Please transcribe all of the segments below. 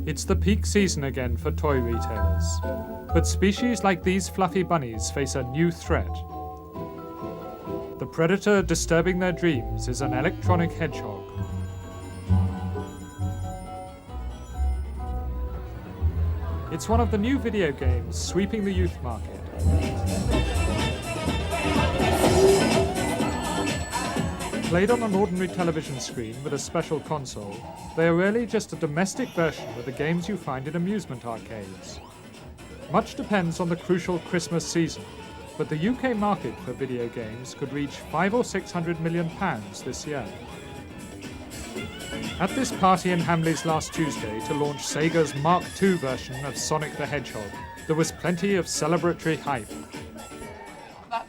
It's the peak season again for toy retailers. But species like these fluffy bunnies face a new threat. The predator disturbing their dreams is an electronic hedgehog. It's one of the new video games sweeping the youth market. Played on an ordinary television screen with a special console, they are really just a domestic version of the games you find in amusement arcades. Much depends on the crucial Christmas season, but the UK market for video games could reach £500 or £600 million this year. At this party in Hamleys last Tuesday to launch Sega's Mark II version of Sonic the Hedgehog, there was plenty of celebratory hype.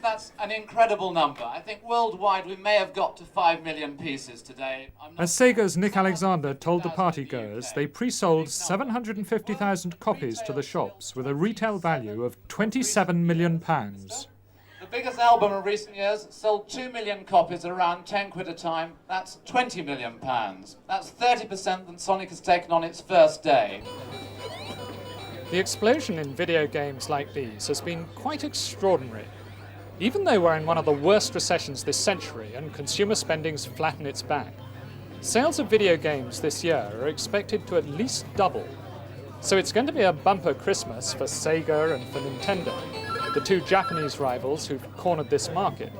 That's an incredible number. I think worldwide we may have got to 5 million pieces today. As Sega's Nick Alexander told the partygoers, they pre-sold 750,000 copies to the shops with a retail value of £27 million. The biggest album of recent years sold 2 million copies at around 10 quid a time. That's £20 million. That's 30% than Sonic has taken on its first day. The explosion in video games like these has been quite extraordinary. Even though we're in one of the worst recessions this century and consumer spending's flattened its back, sales of video games this year are expected to at least double. So it's going to be a bumper Christmas for Sega and for Nintendo, the two Japanese rivals who've cornered this market.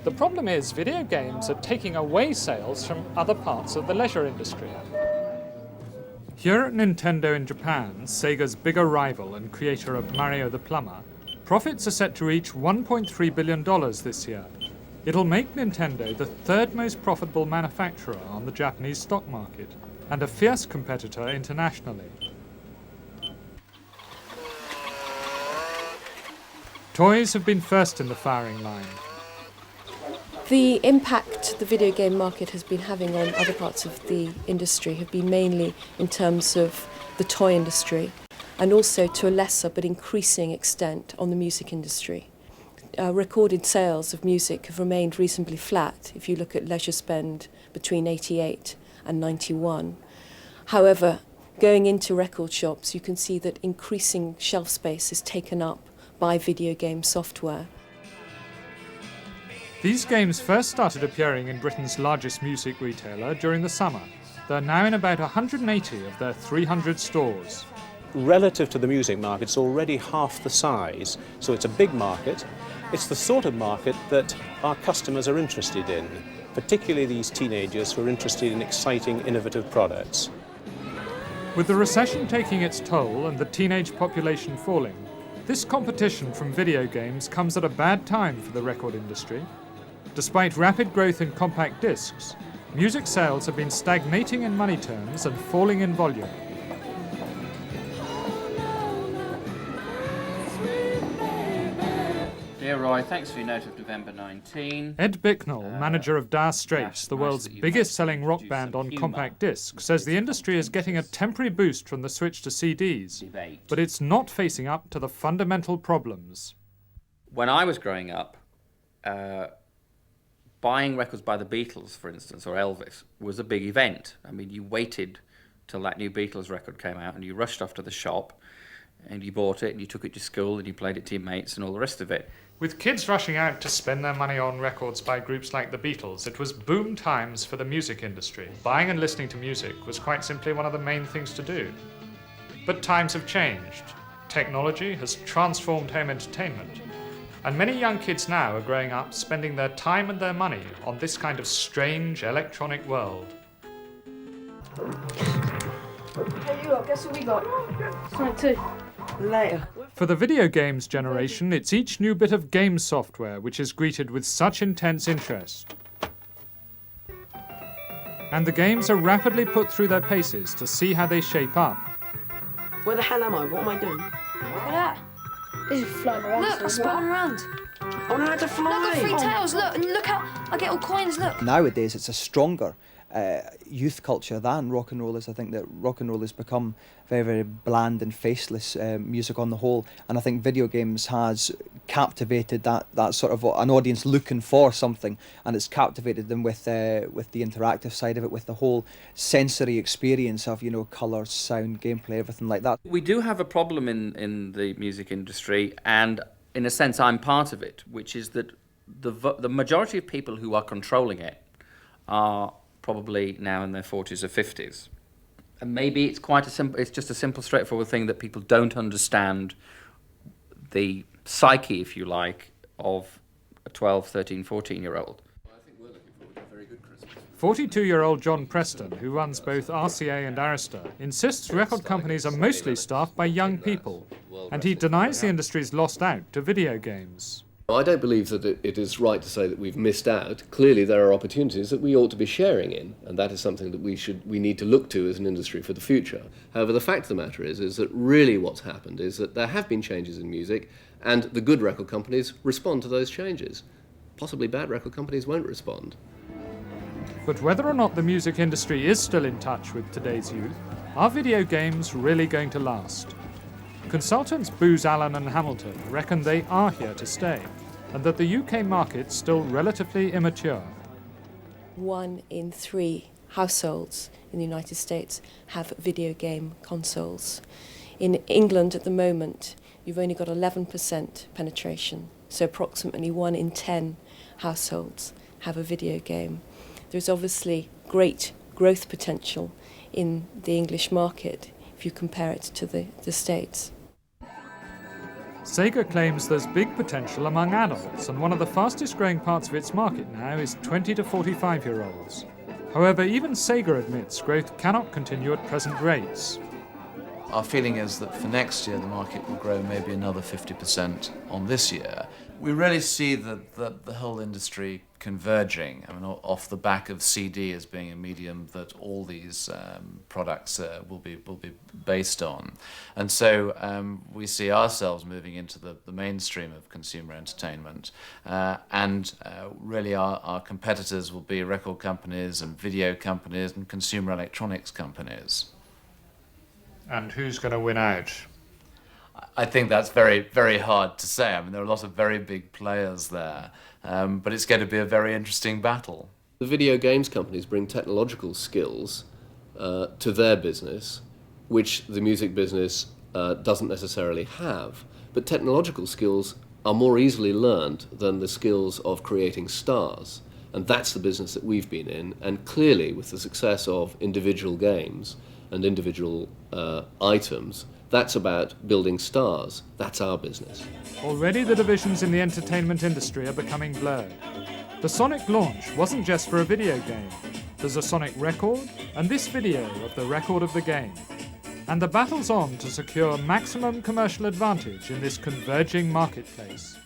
The problem is video games are taking away sales from other parts of the leisure industry. Here at Nintendo in Japan, Sega's bigger rival and creator of Mario the Plumber, profits are set to reach $1.3 billion this year. It'll make Nintendo the third most profitable manufacturer on the Japanese stock market, and a fierce competitor internationally. Toys have been first in the firing line. The impact the video game market has been having on other parts of the industry have been mainly in terms of the toy industry, and also to a lesser but increasing extent on the music industry. Recorded sales of music have remained reasonably flat if you look at leisure spend between 88 and 91. However, going into record shops, you can see that increasing shelf space is taken up by video game software. These games first started appearing in Britain's largest music retailer during the summer. They're now in about 180 of their 300 stores. Relative to the music market, it's already half the size, so it's a big market. It's the sort of market that our customers are interested in, particularly these teenagers who are interested in exciting, innovative products. With the recession taking its toll and the teenage population falling, this competition from video games comes at a bad time for the record industry. Despite rapid growth in compact discs, music sales have been stagnating in money terms and falling in volume. Dear Roy, thanks for your note of November 19. Ed Bicknell, manager of Dire Straits, the world's biggest-selling rock band on compact disc, says the industry is getting a temporary boost from the switch to CDs, but it's not facing up to the fundamental problems. When I was growing up, buying records by the Beatles, for instance, or Elvis, was a big event. I mean, you waited till that new Beatles record came out and you rushed off to the shop and you bought it and you took it to school and you played it to your mates and all the rest of it. With kids rushing out to spend their money on records by groups like the Beatles, it was boom times for the music industry. Buying and listening to music was quite simply one of the main things to do. But times have changed. Technology has transformed home entertainment. And many young kids now are growing up spending their time and their money on this kind of strange electronic world. Hey, you lot, guess what we got? Sonic 2. Later. For the video games generation, it's each new bit of game software which is greeted with such intense interest. And the games are rapidly put through their paces to see how they shape up. Where the hell am I? What am I doing? Look at that. This is flying around. Look, I spun around. Oh, no, I had to fly. Look, I've got 3 tails. Look, and look how I get all coins. Look. Nowadays, it's a stronger youth culture than rock and roll is. I think that rock and roll has become very, very bland and faceless music on the whole, and I think video games has captivated that sort of an audience looking for something, and it's captivated them with the interactive side of it, with the whole sensory experience of, you know, colour, sound, gameplay, everything like that. We do have a problem in the music industry, and in a sense I'm part of it, which is that the majority of people who are controlling it are probably now in their 40s or 50s. And maybe it's it's just a simple, straightforward thing that people don't understand the psyche, if you like, of a 12, 13, 14-year-old. 42-year-old John Preston, who runs both RCA and Arista, insists record companies are mostly staffed by young people, and he denies the industry's lost out to video games. I don't believe that it is right to say that we've missed out. Clearly there are opportunities that we ought to be sharing in, and that is something that we need to look to as an industry for the future. However, the fact of the matter is that really what's happened is that there have been changes in music, and the good record companies respond to those changes. Possibly bad record companies won't respond. But whether or not the music industry is still in touch with today's youth, are video games really going to last? Consultants Booz Allen and Hamilton reckon they are here to stay, and that the UK market's still relatively immature. 1 in 3 households in the United States have video game consoles. In England at the moment, you've only got 11% penetration, so approximately 1 in 10 households have a video game. There's obviously great growth potential in the English market if you compare it to the States. Sega claims there's big potential among adults, and one of the fastest growing parts of its market now is 20 to 45-year-olds. However, even Sega admits growth cannot continue at present rates. Our feeling is that for next year the market will grow maybe another 50% on this year. We really see that the whole industry converging, I mean, off the back of CD as being a medium that all these products will be based on. And so we see ourselves moving into the mainstream of consumer entertainment, and really our competitors will be record companies and video companies and consumer electronics companies. And who's going to win out? I think that's very, very hard to say. I mean, there are a lot of very big players there, but it's going to be a very interesting battle. The video games companies bring technological skills to their business, which the music business doesn't necessarily have. But technological skills are more easily learned than the skills of creating stars. And that's the business that we've been in. And clearly, with the success of individual games and individual items, that's about building stars. That's our business. Already the divisions in the entertainment industry are becoming blurred. The Sonic launch wasn't just for a video game. There's a Sonic record, and this video of the record of the game. And the battle's on to secure maximum commercial advantage in this converging marketplace.